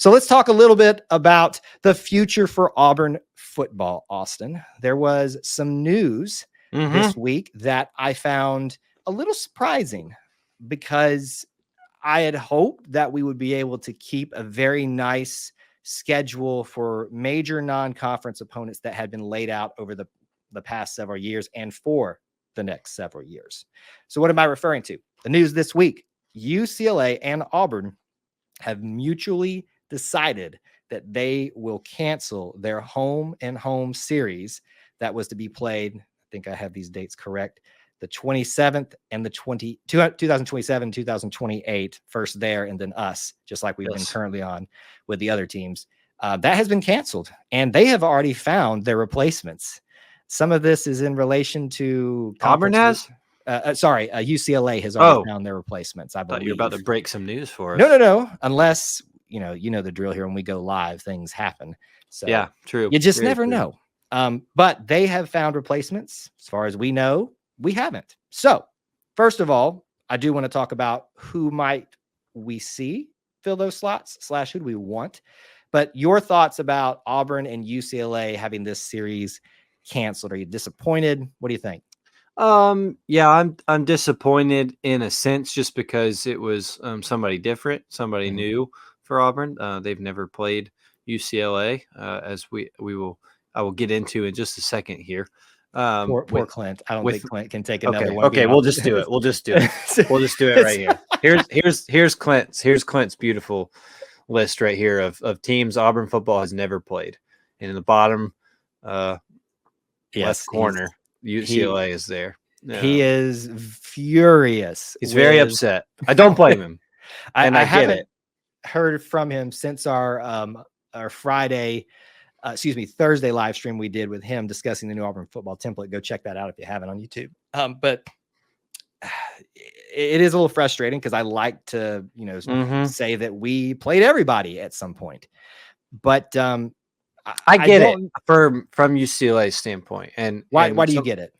So let's talk a little bit about the future for Auburn football, Austin. There was some news this week that I found a little surprising because I had hoped that we would be able to keep a very nice schedule for major non-conference opponents that had been laid out over the past several years and for the next several years. So what am I referring to? The news this week, UCLA and Auburn have mutually decided that they will cancel their home and home series that was to be played. I think I have these dates correct. The 27th and the 2027, 2028, first there and then us, just like we've been currently on with the other teams. That has been canceled, and they have already found their replacements. Some of this is in relation to Auburn has. UCLA has already found their replacements. I believe. Thought you were about to break some news for us. No. Unless you know the drill here. When we go live, things happen. So yeah, true. You just never know. But they have found replacements. As far as we know, we haven't. So first of all, I do want to talk about who might we see fill those slots / who do we want. But your thoughts about Auburn and UCLA having this series canceled? Are you disappointed? What do you think? Yeah, I'm disappointed in a sense, just because it was somebody different, somebody new for Auburn. They've never played UCLA, as I will get into in just a second here. Poor Clint. I don't think Clint can take another one. Okay, we'll just do it. We'll just do it. We'll just do it right here. Here's Clint's beautiful list right here of teams Auburn football has never played. And in the bottom left corner, UCLA is there. No. He is furious. He's very upset. I don't blame him. I haven't heard from him since our Thursday live stream we did with him discussing the new Auburn football template. Go check that out if you haven't on YouTube. But it is a little frustrating because I like to, say that we played everybody at some point. But I get it from UCLA's standpoint. And why do you get it?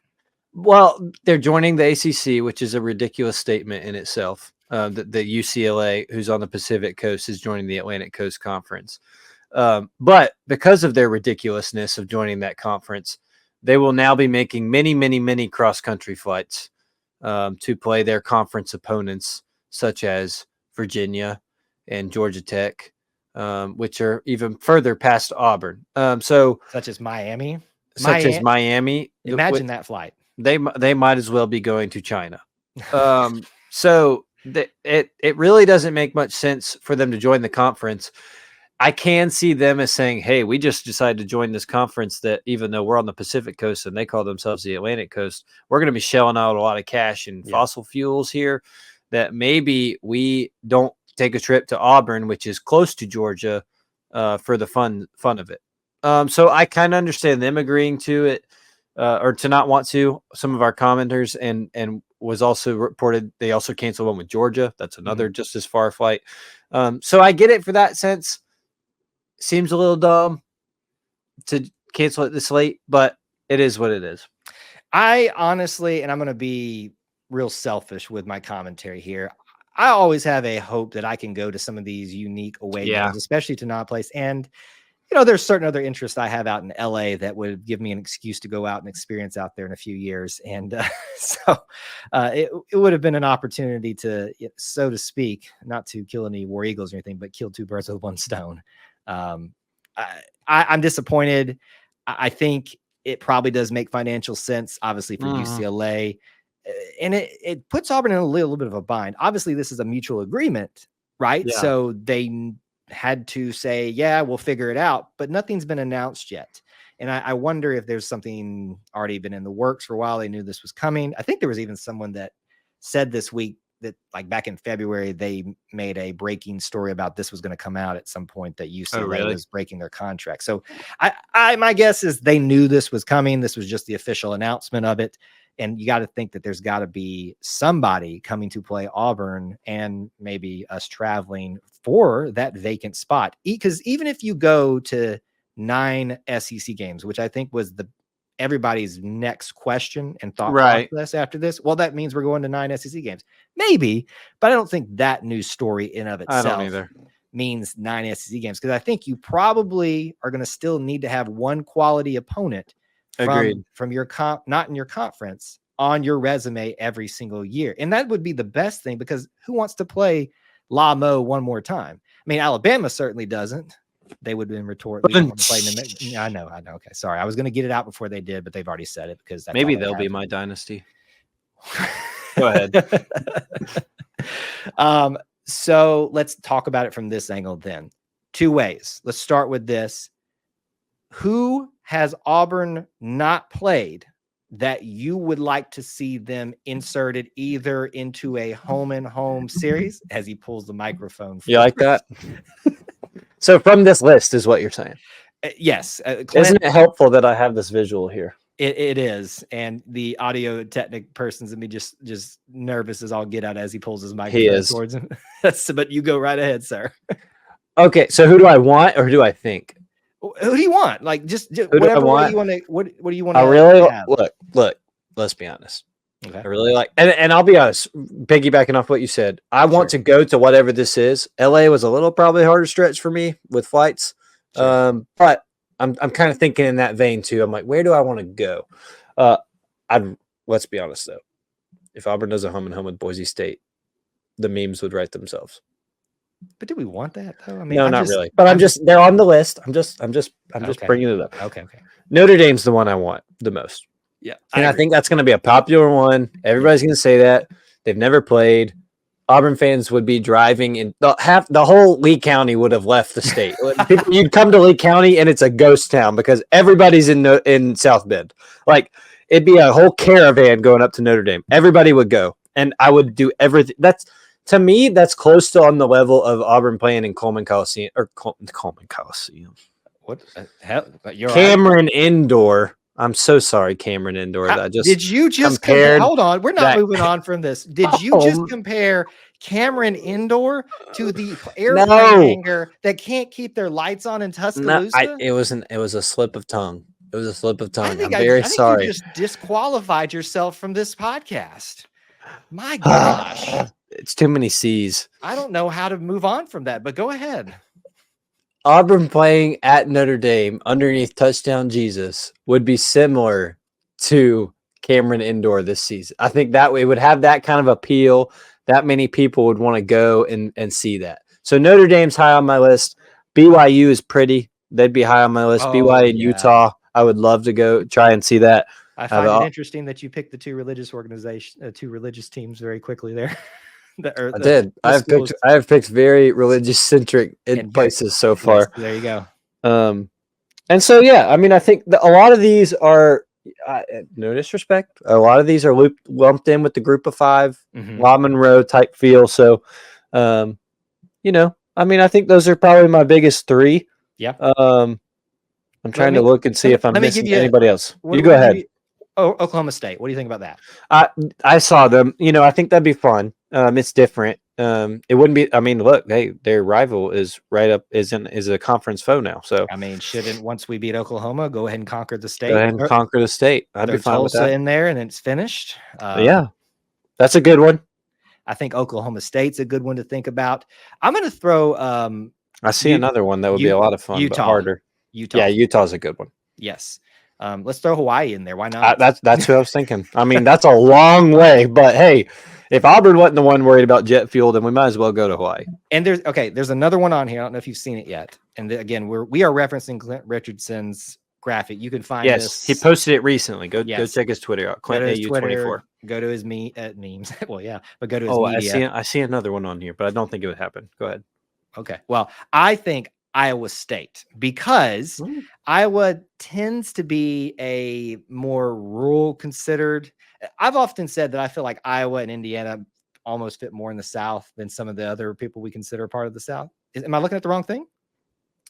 Well, they're joining the ACC, which is a ridiculous statement in itself. The UCLA, who's on the Pacific Coast, is joining the Atlantic Coast Conference. But because of their ridiculousness of joining that conference, they will now be making many, many, many cross-country flights to play their conference opponents, such as Virginia and Georgia Tech, which are even further past Auburn. Such as Miami. Imagine that flight. They might as well be going to China. It really doesn't make much sense for them to join the conference. I can see them as saying, hey, we just decided to join this conference that even though we're on the Pacific Coast and they call themselves the Atlantic Coast, we're going to be shelling out a lot of cash and fossil fuels here, that maybe we don't take a trip to Auburn, which is close to Georgia, for the fun of it. So I kind of understand them agreeing to it, or to not want to. Some of our commenters and was also reported they also canceled one with Georgia. That's another just as far flight. So I get it for that sense. Seems a little dumb to cancel it this late, but it is what it is. I honestly, and I'm going to be real selfish with my commentary here, I always have a hope that I can go to some of these unique away games, especially to non-place. And, there's certain other interests I have out in LA that would give me an excuse to go out and experience out there in a few years. And so it would have been an opportunity to, so to speak, not to kill any War Eagles or anything, but kill two birds with one stone. I'm disappointed. I think it probably does make financial sense, obviously, for UCLA. And it puts Auburn in a little bit of a bind. Obviously, this is a mutual agreement, right? Yeah. So they had to say, yeah, we'll figure it out, but nothing's been announced yet. And I wonder if there's something already been in the works for a while. They knew this was coming. I think there was even someone that said this week that, like, back in February, they made a breaking story about this was going to come out at some point, that UCLA was breaking their contract. So my guess is they knew this was coming. This was just the official announcement of it. And you got to think that there's got to be somebody coming to play Auburn, and maybe us traveling for that vacant spot. Because even if you go to 9 SEC games, which I think was everybody's next question and thought process after this, well, that means we're going to 9 SEC games. Maybe, but I don't think that news story in of itself means 9 SEC games, because I think you probably are going to still need to have one quality opponent from your not in your conference on your resume every single year. And that would be the best thing, because who wants to play La Mo one more time? I mean, Alabama certainly doesn't. They would have been retorted. We don't want to play them. I know. Okay, sorry. I was going to get it out before they did, but they've already said it, because that's maybe they'll be my dynasty. Go ahead. So let's talk about it from this angle then. 2 ways. Let's start with this. Who has Auburn not played that you would like to see them inserted either into a home and home series, as he pulls the microphone? You like that? So from this list is what you're saying? Yes. Isn't it helpful that I have this visual here? It is, and the audio technic person's and me just nervous as all get out as he pulls his microphone towards him. But you go right ahead, sir. Okay, so who do I want, or who do I think? Who do you want? Like just whatever way you want to. What do you want to? I really look. Let's be honest. Okay. I really like, and I'll be honest. Piggybacking off what you said, I want to go to whatever this is. LA was a little probably harder stretch for me with flights, but I'm kind of thinking in that vein too. I'm like, where do I want to go? Let's be honest though. If Auburn does a home and home with Boise State, the memes would write themselves. But do we want that though? I mean, no, not really. But they're on the list. I'm just bringing it up. Okay. Notre Dame's the one I want the most. Yeah. And I think that's going to be a popular one. Everybody's going to say that. They've never played. Auburn fans would be driving in the whole Lee County would have left the state. You'd come to Lee County and it's a ghost town because everybody's in South Bend. Like it'd be a whole caravan going up to Notre Dame. Everybody would go, and I would do everything. To me, that's close to on the level of Auburn playing in Coleman Coliseum or Coleman Coliseum. What the hell? Cameron Indoor. I'm so sorry, Cameron Indoor. Did you just compare? Hold on, we're not moving on from this. Did you just compare Cameron Indoor to the airplane hangar that can't keep their lights on in Tuscaloosa? It was a slip of tongue. It was a slip of tongue. I'm very sorry. You just disqualified yourself from this podcast. My gosh. It's too many C's. I don't know how to move on from that, but go ahead. Auburn playing at Notre Dame underneath Touchdown Jesus would be similar to Cameron Indoor this season. I think that way would have that kind of appeal. That many people would want to go and see that. So Notre Dame's high on my list. BYU is pretty. They'd be high on my list. BYU and Utah. I would love to go try and see that. I find it interesting that you picked the two religious teams very quickly there. I did. I have picked very religious centric places so far. Yes, there you go. And so yeah, I mean, I think a lot of these are no disrespect. A lot of these are lumped in with the group of 5, La Monroe type feel. So, I mean, I think those are probably my biggest 3. Yeah. I'm trying to look and see if I'm missing anybody else. You go ahead. Oklahoma State. What do you think about that? I saw them. I think that'd be fun. It's different. It wouldn't be. I mean, look, their rival is right up. Is a conference foe now. So I mean, once we beat Oklahoma, go ahead and conquer the state. Go ahead and conquer the state. I'd be fine with that. in there, and it's finished. Yeah, that's a good one. I think Oklahoma State's a good one to think about. I'm going to throw. I see another one that would be a lot of fun, Utah, but harder. Utah. Yeah, Utah's a good one. Yes. Let's throw Hawaii in there. Why not? That's who I was thinking. I mean, that's a long way, but hey, if Auburn wasn't the one worried about jet fuel, then we might as well go to Hawaii. And there's another one on here. I don't know if you've seen it yet. And again, we are referencing Clint Richardson's graphic. You can find this. He posted it recently. Go check his Twitter out. Clint AU24. Go to his memes. Well, yeah, but go to his media. I see another one on here, but I don't think it would happen. Go ahead. Okay. Well, I think Iowa State, because Iowa tends to be a more rural considered. I've often said that I feel like Iowa and Indiana almost fit more in the South than some of the other people we consider part of the South. Am I looking at the wrong thing?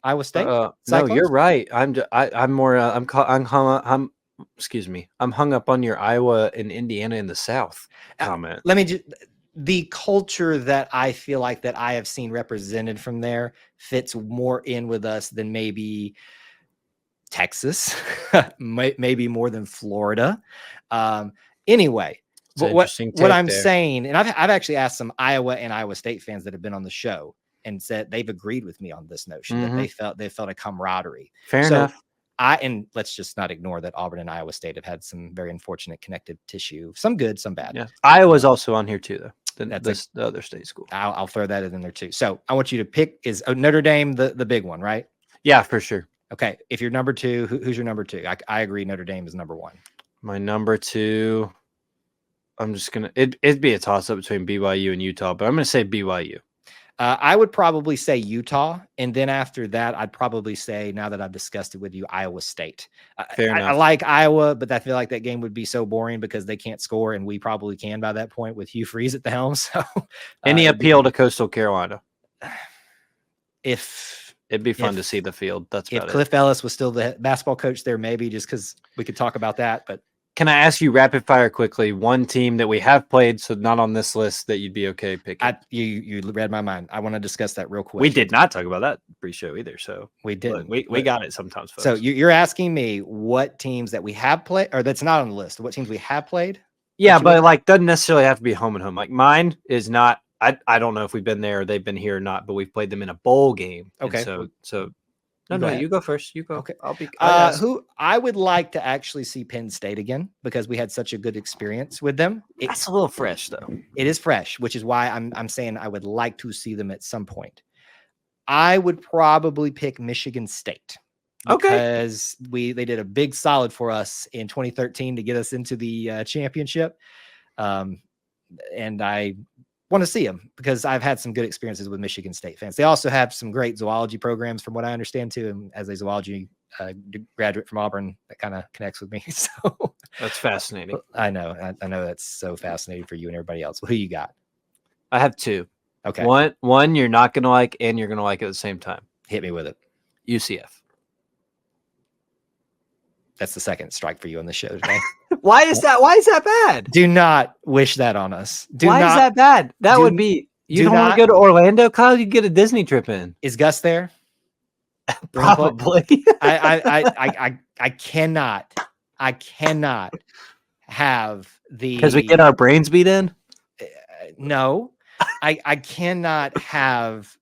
Iowa State? No, you're right. I'm excuse me. I'm hung up on your Iowa and Indiana in the South comment. Let me just. The culture that I feel like that I have seen represented from there fits more in with us than maybe Texas, maybe more than Florida. Anyway, but what I'm saying, and I've actually asked some Iowa and Iowa State fans that have been on the show, and said they've agreed with me on this notion that they felt a camaraderie. Fair enough. And let's just not ignore that Auburn and Iowa State have had some very unfortunate connective tissue, some good, some bad. Yeah, Iowa's also on here too, though. The other state school. I'll throw that in there too. So I want you to pick. Is Notre Dame the big one, right? Yeah, for sure. Okay, if you're number 2, who's your number 2? I agree. Notre Dame is number 1. My number 2. I'm just gonna. It'd be a toss up between BYU and Utah, but I'm gonna say BYU. I would probably say Utah, and then after that, I'd probably say, now that I've discussed it with you, Iowa State. I like Iowa, but I feel like that game would be so boring because they can't score, and we probably can by that point with Hugh Freeze at the helm. So, any appeal to Coastal Carolina? If it'd be fun to see the field. That's if Cliff Ellis was still the basketball coach there, maybe just because we could talk about that. But can I ask you rapid fire quickly one team that we have played, so not on this list, that you'd be okay picking? You read my mind. I want to discuss that real quick. We did not talk about that pre-show either, so we didn't. We got it sometimes, folks. So you're asking me what teams that we have played, or that's not on the list. What teams we have played? Yeah, but like doesn't necessarily have to be home and home. Like mine is not. I don't know if we've been there or they've been here or not, but we've played them in a bowl game. Okay. So. No, you go first. You go. Okay. I'll be. Who I would like to actually see Penn State again because we had such a good experience with them. That's a little fresh, though. It is fresh, which is why I'm saying I would like to see them at some point. I would probably pick Michigan State because they did a big solid for us in 2013 to get us into the championship, and I want to see them because I've had some good experiences with Michigan State fans. They also have some great zoology programs from what I understand too. And as a zoology graduate from Auburn, that kind of connects with me. So that's fascinating. I know that's so fascinating for you and everybody else. Who you got? I have 2. Okay. One you're not going to like and you're going to like at the same time. Hit me with it. UCF. That's the second strike for you on the show today. Why is that bad? Do not wish that on us. Why is that bad? That would be you don't want to go to Orlando, Kyle? You get a Disney trip in. Is Gus there? Probably. I cannot have the because we get our brains beat in. No, I cannot have.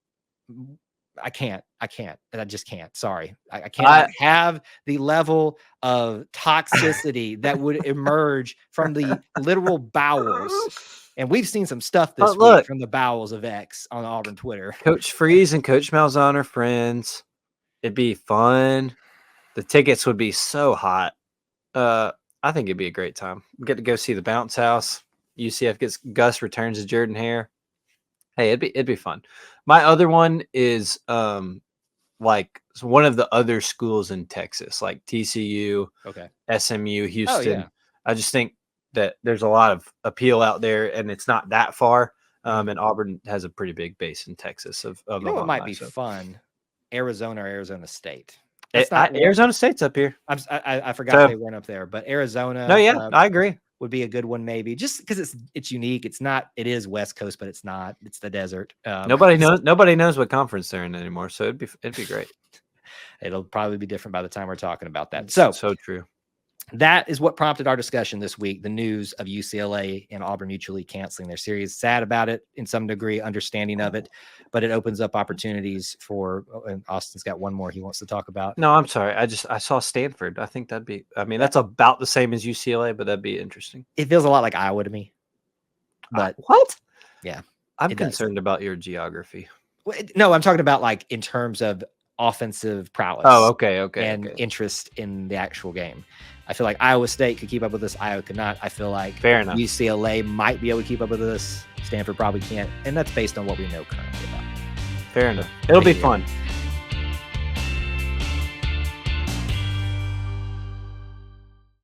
I can't. I just can't. Sorry. I cannot have the level of toxicity that would emerge from the literal bowels. And we've seen some stuff this week from the bowels of X on Auburn Twitter. Coach Freeze and Coach Malzahn are friends. It'd be fun. The tickets would be so hot. I think it'd be a great time. We get to go see the bounce house. UCF gets Gus returns to Jordan Hare. Hey, it'd be fun. My other one is like one of the other schools in Texas, like TCU, SMU, Houston. Oh, yeah. I just think that there's a lot of appeal out there, and it's not that far. And Auburn has a pretty big base in Texas. Of you know what might be fun? Arizona or Arizona State. Arizona State's up here. I forgot they weren't up there, but Arizona. No, yeah, I agree. Would be a good one, maybe just because it's unique. It is West Coast, but it's not. It's the desert. Nobody knows what conference they're in anymore, so it'd be great. It'll probably be different by the time we're talking about that. So true. That is what prompted our discussion this week. The news of UCLA and Auburn mutually canceling their series. Sad about it in some degree, understanding of it, but it opens up opportunities for. And Austin's got one more he wants to talk about. No, I'm sorry. I saw Stanford. I think that'd be. I mean, that's about the same as UCLA, but that'd be interesting. It feels a lot like Iowa to me. But what? Yeah, I'm concerned about your geography. No, I'm talking about like in terms of offensive prowess. Oh, okay. And interest in the actual game. I feel like Iowa State could keep up with this. Iowa could not. I feel like fair enough. UCLA might be able to keep up with this. Stanford probably can't. And that's based on what we know currently about it. Fair enough. It'll be fun.